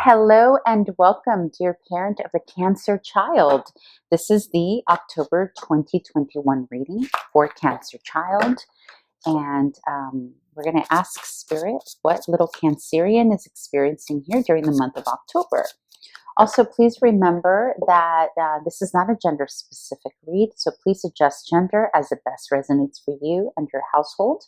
Hello and welcome, dear parent of the Cancer child. This is the October 2021 reading for Cancer child. And we're going to ask Spirit what little Cancerian is experiencing here during the month of October. Also, please remember that this is not a gender-specific read, so please adjust gender as it best resonates for you and your household.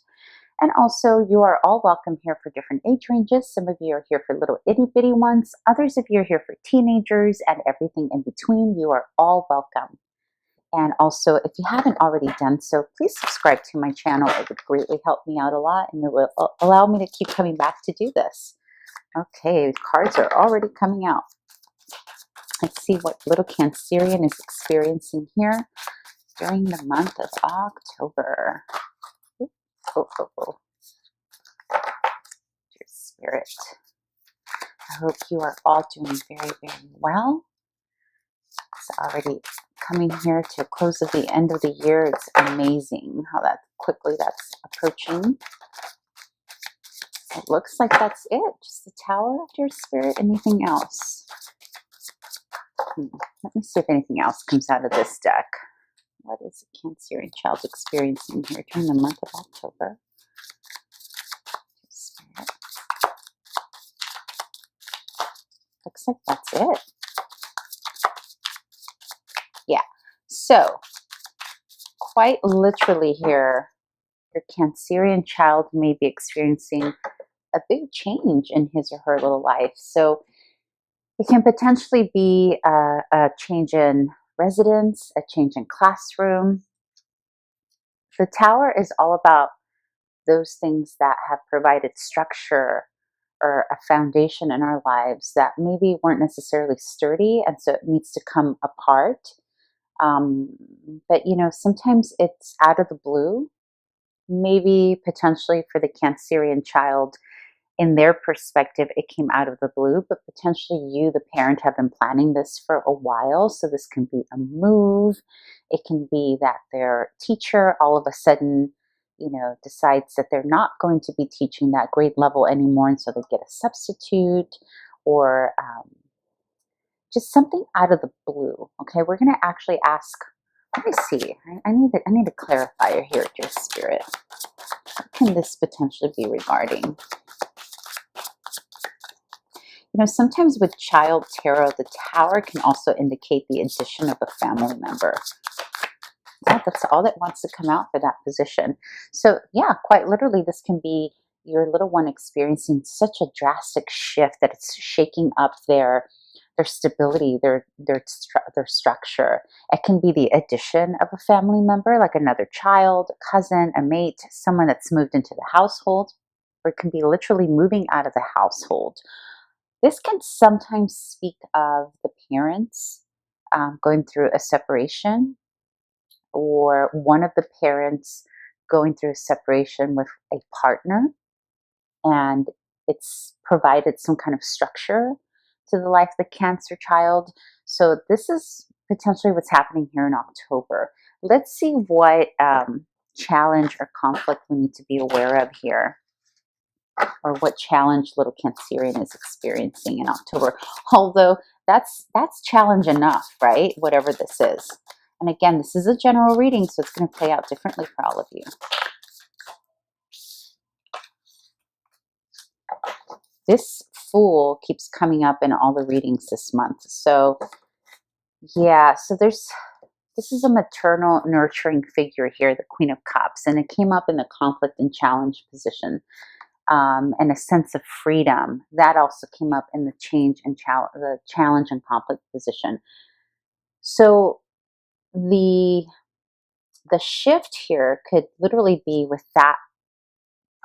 And also, you are all welcome here for different age ranges. Some of you are here for little itty-bitty ones. Others of you are here for teenagers and everything in between. You are all welcome. And also, if you haven't already done so, please subscribe to my channel. It would greatly help me out a lot, and it will allow me to keep coming back to do this. Okay, cards are already coming out. Let's see what little Cancerian is experiencing here during the month of October. Dear Spirit, I hope you are all doing very, very well. It's already coming here to close of the end of the year. It's amazing how quickly that's approaching. It looks like that's it. Just the Tower, dear Spirit. Anything else? Let me see if anything else comes out of this deck. What is a Cancerian child experiencing here during the month of October? Spirit. Looks like that's it. Yeah. So, quite literally here, your Cancerian child may be experiencing a big change in his or her little life. So, it can potentially be a change in residence, a change in classroom. The Tower is all about those things that have provided structure or a foundation in our lives that maybe weren't necessarily sturdy, and so it needs to come apart. But you know, sometimes it's out of the blue. Maybe potentially for the Cancerian child, in their perspective, it came out of the blue, but potentially you, the parent, have been planning this for a while. So this can be a move. It can be that their teacher all of a sudden, you know, decides that they're not going to be teaching that grade level anymore, and so they get a substitute, or just something out of the blue. Okay, we're going to actually ask. Let me see. I need to clarify here, dear Spirit. What can this potentially be regarding? You know, sometimes with child tarot, the Tower can also indicate the addition of a family member. Yeah, that's all that wants to come out for that position. So yeah, quite literally, this can be your little one experiencing such a drastic shift that it's shaking up their stability, their structure. It can be the addition of a family member, like another child, a cousin, a mate, someone that's moved into the household, or it can be literally moving out of the household. This can sometimes speak of the parents going through a separation, or one of the parents going through a separation with a partner, and it's provided some kind of structure to the life of the Cancer child. So this is potentially what's happening here in October. Let's see what challenge or conflict we need to be aware of here, or what challenge little Cancerian is experiencing in October. Although that's challenge enough, right? Whatever this is. And again, this is a general reading, so it's going to play out differently for all of you. This Fool keeps coming up in all the readings this month. So yeah, so this is a maternal nurturing figure here, the Queen of Cups, and it came up in the conflict and challenge position. And a sense of freedom that also came up in the the challenge and conflict position. So the shift here could literally be with that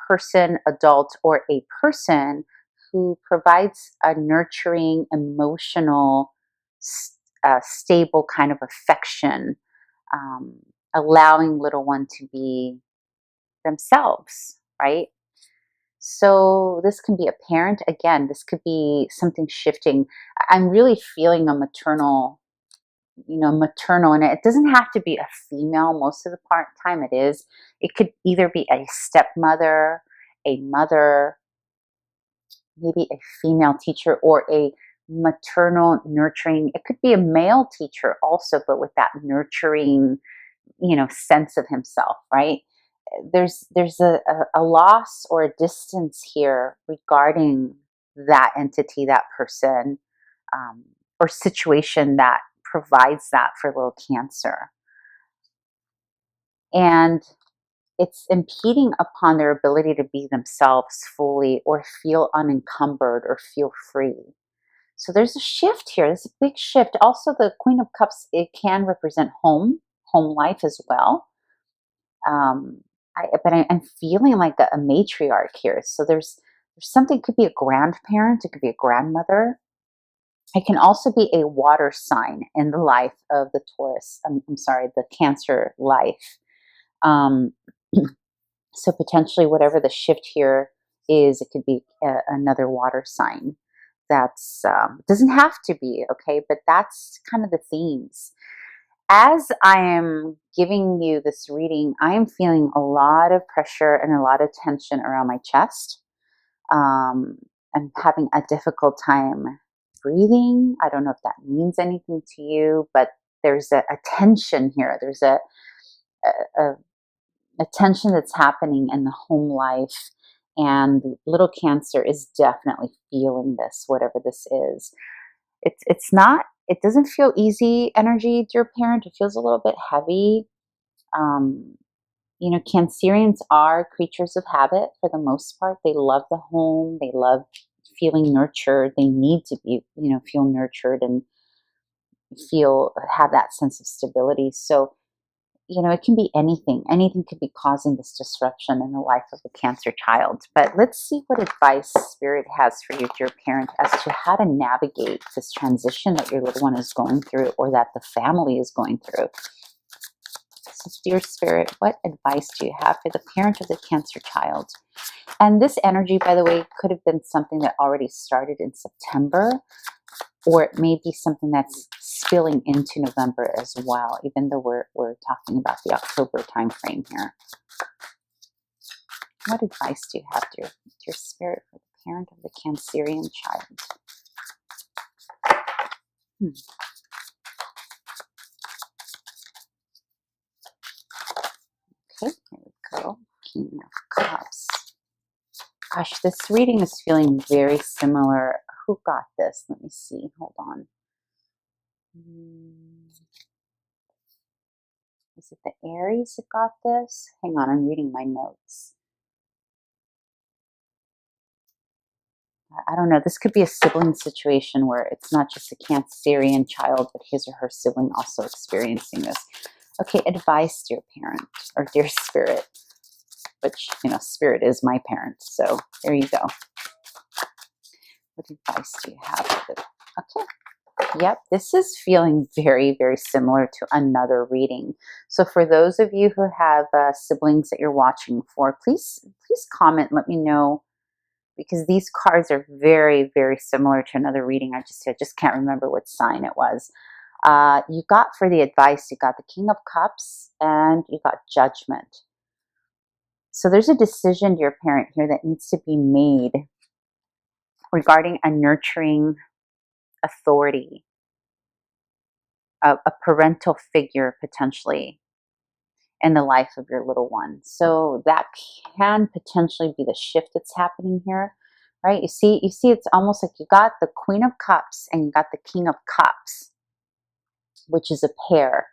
person, adult, or a person who provides a nurturing, emotional, stable kind of affection, allowing little one to be themselves, right? So this can be a parent. Again, this could be something shifting. I'm really feeling a maternal, and it doesn't have to be a female. Most of the time it is. It could either be a stepmother, a mother, maybe a female teacher or a maternal nurturing. It could be a male teacher also, but with that nurturing, sense of himself, right? There's a loss or a distance here regarding that entity, that person, or situation that provides that for little Cancer. And it's impeding upon their ability to be themselves fully or feel unencumbered or feel free. So there's a shift here. There's a big shift. Also, the Queen of Cups, it can represent home life as well. I'm feeling like a matriarch here. So there's something, could be a grandparent, it could be a grandmother. It can also be a water sign in the life of the Taurus. I'm sorry, the Cancer life. Um, so potentially, whatever the shift here is, it could be another water sign. That's doesn't have to be, okay, but that's kind of the themes. As I am giving you this reading, I am feeling a lot of pressure and a lot of tension around my chest. I'm having a difficult time breathing. I don't know if that means anything to you, but there's a tension here. There's a tension that's happening in the home life. And little Cancer is definitely feeling this, whatever this is. It's not, it doesn't feel easy energy, dear parent. It feels a little bit heavy. Cancerians are creatures of habit for the most part. They love the home. They love feeling nurtured. They need to be, feel nurtured and have that sense of stability. So, it can be anything. Anything could be causing this disruption in the life of a Cancer child. But let's see what advice Spirit has for you, dear parent, as to how to navigate this transition that your little one is going through, or that the family is going through. So, dear Spirit, what advice do you have for the parent of the Cancer child? And this energy, by the way, could have been something that already started in September, or it may be something that's spilling into November as well, even though we're talking about the October time frame here. What advice do you have, dear Spirit, for the parent of the Cancerian child? Okay, here we go. King of Cups. Gosh, this reading is feeling very similar. Who got this? Let me see. Hold on. Is it the Aries that got this? Hang on, I'm reading my notes. I don't know. This could be a sibling situation where it's not just a Cancerian child, but his or her sibling also experiencing this. Okay, advice, dear parent, or dear Spirit, which, Spirit is my parent. So there you go. What advice do you have for it? Okay. Yep, this is feeling very, very similar to another reading. So for those of you who have siblings that you're watching for, please comment. Let me know, because these cards are very, very similar to another reading. I just can't remember what sign it was. You got, for the advice, you got the King of Cups and you got Judgment. So there's a decision, dear parent, here that needs to be made regarding a nurturing authority, a parental figure potentially in the life of your little one. So that can potentially be the shift that's happening here, right? You see, it's almost like you got the Queen of Cups and you got the King of Cups, which is a pair,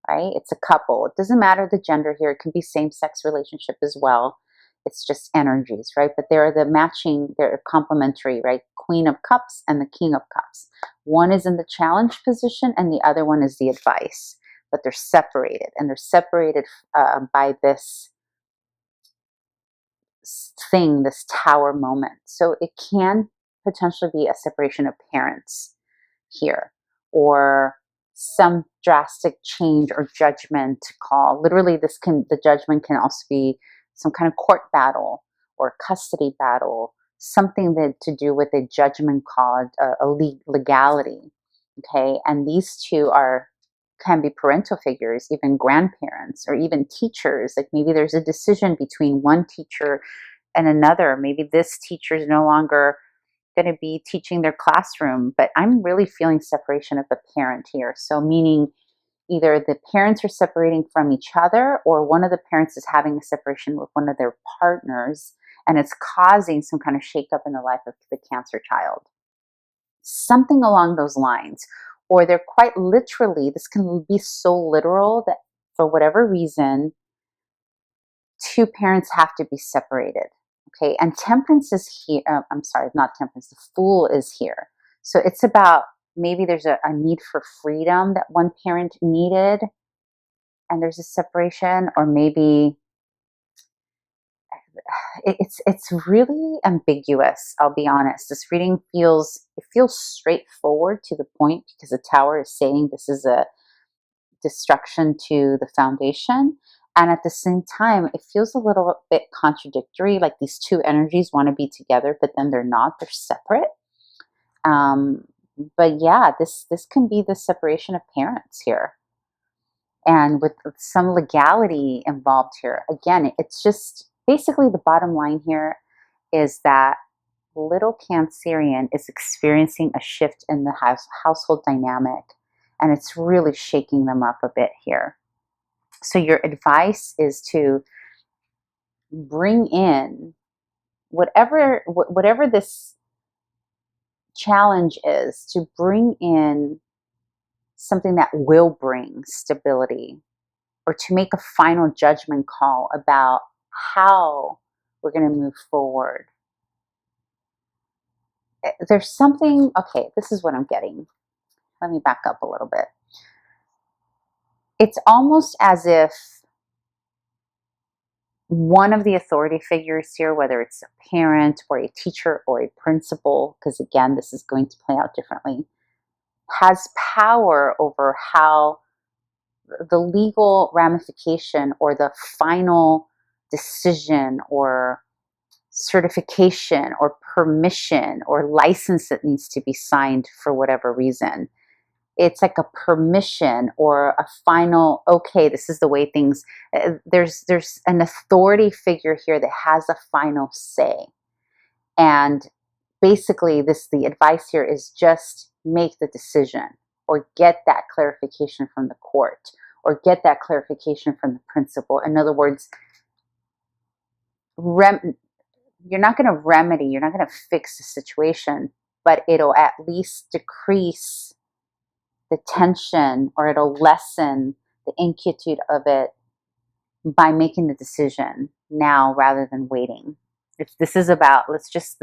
right? It's a couple. It doesn't matter the gender here. It can be same-sex relationship as well. It's just energies, right? But they're they're complementary, right? Queen of Cups and the King of Cups. One is in the challenge position and the other one is the advice. But they're separated, and they're separated by this thing, this tower moment. So it can potentially be a separation of parents here, or some drastic change or judgment call. Literally, the judgment can also be some kind of court battle or custody battle, something that to do with a judgment call, legality. Okay, and these two can be parental figures, even grandparents, or even teachers. Like maybe there's a decision between one teacher and another. Maybe this teacher is no longer going to be teaching their classroom, but I'm really feeling separation of the parent here. So meaning either the parents are separating from each other, or one of the parents is having a separation with one of their partners, and it's causing some kind of shakeup in the life of the Cancer child. Something along those lines. Or they're quite literally, this can be so literal that for whatever reason, two parents have to be separated. Okay, and Temperance is here. I'm sorry, not Temperance. The Fool is here. So it's about maybe there's a need for freedom that one parent needed, and there's a separation, or maybe it's really ambiguous. I'll be honest. This reading feels straightforward to the point, because the Tower is saying this is a destruction to the foundation. And at the same time, it feels a little bit contradictory, like these two energies want to be together, but then they're not, they're separate. But yeah, this can be the separation of parents here. And with some legality involved here. Again, it's just basically the bottom line here is that little Cancerian is experiencing a shift in the household dynamic, and it's really shaking them up a bit here. So your advice is to bring in whatever this challenge is, to bring in something that will bring stability, or to make a final judgment call about how we're going to move forward. There's something, okay, this is what I'm getting. Let me back up a little bit. It's almost as if one of the authority figures here, whether it's a parent or a teacher or a principal, because again, this is going to play out differently, has power over how the legal ramification or the final decision or certification or permission or license that needs to be signed for whatever reason. It's like a permission or a final, okay, this is the way things, there's an authority figure here that has a final say. And basically the advice here is just make the decision, or get that clarification from the court, or get that clarification from the principal. In other words, you're not going to remedy, you're not going to fix the situation, but it'll at least decrease the tension, or it'll lessen the inquietude of it by making the decision now rather than waiting. If this is about, let's just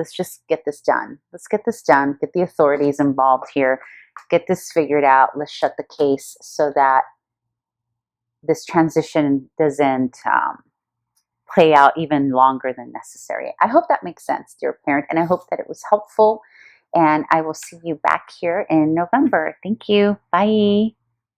get this done. Let's get this done. Get the authorities involved here. Get this figured out. Let's shut the case so that this transition doesn't play out even longer than necessary. I hope that makes sense, dear parent, and I hope that it was helpful. And I will see you back here in November. Thank you. Bye.